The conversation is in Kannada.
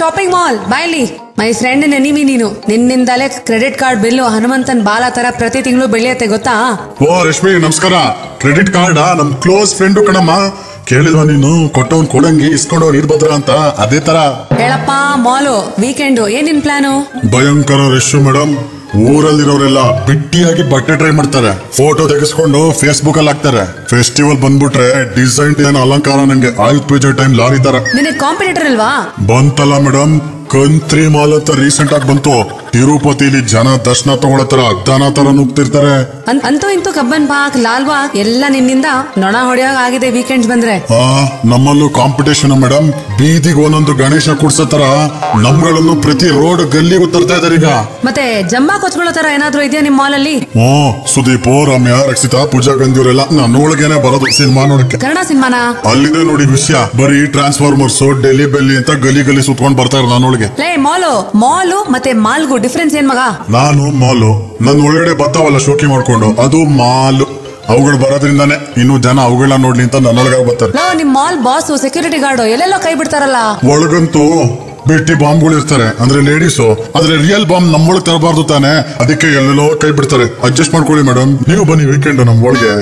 ಶಾಪಿಂಗ್ ಮಾಲ್ ಬಾಯ್ಲಿ. ಮೈ ಫ್ರೆಂಡ್ ನೆನಿಮಿ ನೀನು. ನಿನ್ನಿಂದಲೇ ಕ್ರೆಡಿಟ್ ಕಾರ್ಡ್ ಬಿಲ್ಲು ಹನುಮಂತನ್ ಬಾಲ ತರ ಪ್ರತಿ ತಿಂಗಳು ಬೆಳೆಯತ್ತೆ ಗೊತ್ತಾ? ಓ ರಶ್ಮಿ ನಮಸ್ಕಾರ. ಕ್ರೆಡಿಟ್ ಕಾರ್ಡ್ ನಮ್ ಕ್ಲೋಸ್ ಫ್ರೆಂಡ್ ಕಣಮ್ಮ. ಕೇಳಿದ್ವ ನೀನು ಕೊಟ್ಟವನ್ ಕೊಡಂಗಿ ಇಸ್ಕೊಂಡವನ್ ಇರ್ಬದ್ರ ಅಂತ, ಅದೇ ತರ. ಹೇಳಪ್ಪ ಮಾಲು ವೀಕೆಂಡ್ ಏನಿನ್ ಪ್ಲಾನು? ಭಯಂಕರ ರಶ್ ಮೇಡಮ್. ಊರಲ್ಲಿರೋರೆಲ್ಲ ಬಿಟ್ಟಿಯಾಗಿ ಬಟ್ಟೆ ಟ್ರೈ ಮಾಡ್ತಾರೆ, ಫೋಟೋ ತೆಗೆಸ್ಕೊಂಡು ಫೇಸ್ಬುಕ್ ಅಲ್ಲಿ ಹಾಕ್ತಾರೆ. ಫೆಸ್ಟಿವಲ್ ಬಂದ್ಬಿಟ್ರೆ ಡಿಸೈನ್ ಅಲಂಕಾರ ನಂಗೆ ಆಯುಧ್ ಪೂಜೆ ಟೈಮ್ ಲಾರಿ ತರ. ನಿನಗೆ ಕಾಂಪಿಟೇಟರ್ ಇಲ್ವಾ? ಬಂತಲ್ಲ ಮೇಡಮ್, ಕಂತ್ರಿ ಮಾಲ್ ಅಂತ ರೀಸೆಂಟ್ ಆಗಿ ಬಂತು. ತಿರುಪತಿಲಿ ಜನ ದರ್ಶನ ತಗೊಳತರ ದನ ತರ ನುಗ್ತಿರ್ತಾರೆ. ಅಂತೂ ಇಂತೂ ಕಬ್ಬನ್ ಪಾಕ್ ಲಾಲ್ಬಾಗ್ ಎಲ್ಲ ನಿನ್ನಿಂದ ನೊಣ ಹೊಡೆಯೋಗ ಆಗಿದೆ ವೀಕೆಂಡ್ಸ್ ಬಂದ್ರೆ. ನಮ್ಮಲ್ಲೂ ಕಾಂಪಿಟೇಷನ್ ಮೇಡಮ್. ಬೀದಿಗೆ ಒಂದೊಂದು ಗಣೇಶ ಕುಡ್ಸತರ ನಮ್ಗಳನ್ನು ಪ್ರತಿ ರೋಡ್ ಗಲ್ಲಿಗೂ ತರ್ತಾ ಇದಾರೆ ಈಗ. ಮತ್ತೆ ಜಂಬಾ ಕೊಚ್ಕೊಳ್ಳೋ ತರ ಏನಾದ್ರು ಇದೆಯಾ ನಿಮ್ ಮಾಲ್ ಅಲ್ಲಿ? ಸುದೀಪ್, ರಮ್ಯಾ, ರಕ್ಷಿತಾ, ಪೂಜಾ ಗಂಧಿಯವರೆಲ್ಲ ನನ್ನೊಳಗೇನೆ ಬರೋದು ಸಿನಿಮಾ ನೋಡಕ್ಕೆ. ಕನ್ನಡ ಸಿನಿಮಾನ? ಅಲ್ಲಿದೆ ನೋಡಿ ವಿಷಯ. ಬರೀ ಟ್ರಾನ್ಸ್ಫಾರ್ಮರ್ಸ್, ಡೆಲ್ಲಿ ಬೆಲ್ಲಿ ಅಂತ ಗಲಿ ಗಲಿ ಸುತ್ಕೊಂಡ್ ಬರ್ತಾರೆ ನನ್ನೊಳಗೆ. ಲೇ ಮಾಲು ಮತ್ತೆ ಮಾಲ್ಗೂ ಡಿಫ್ರೆನ್ಸ್ ಏನ್ ಮಗ? ನಾನು ಮಾಲು, ನನ್ನ ಒಳಗಡೆ ಬರ್ತಾವಲ್ಲ ಶೋಕಿ ಮಾಡ್ಕೊಂಡು, ಅದು ಮಾಲು. ಅವುಗಳು ಬರೋದ್ರಿಂದಾನೆ ಇನ್ನು ಜನ ಅವುಗಳನ್ನ ನೋಡ್ಲಿ ಅಂತ ನನ್ನೊಳಗ ಬರ್ತಾರೆ. ನಿಮ್ ಮಾಲ್ ಬಾಸ್ ಸೆಕ್ಯೂರಿಟಿ ಗಾರ್ಡ್ ಎಲ್ಲೆಲ್ಲೋ ಕೈ ಬಿಡ್ತಾರಲ್ಲ. ಒಳಗಂತೂ ಬಿಟ್ಟಿ ಬಾಂಬ್ಗಳು ಇರ್ತಾರೆ, ಅಂದ್ರೆ ಲೇಡೀಸು. ಆದ್ರೆ ರಿಯಲ್ ಬಾಂಬ್ ನಮ್ಮೊಳಗೆ ತರಬಾರ್ದು ತಾನೆ, ಅದಕ್ಕೆ ಎಲ್ಲೆಲ್ಲೋ ಕೈ ಬಿಡ್ತಾರೆ. ಅಡ್ಜಸ್ಟ್ ಮಾಡ್ಕೊಳ್ಳಿ ಮೇಡಮ್. ನೀವು ಬನ್ನಿ ವೀಕೆಂಡ್ ನಮ್ ಒಳಗೆ.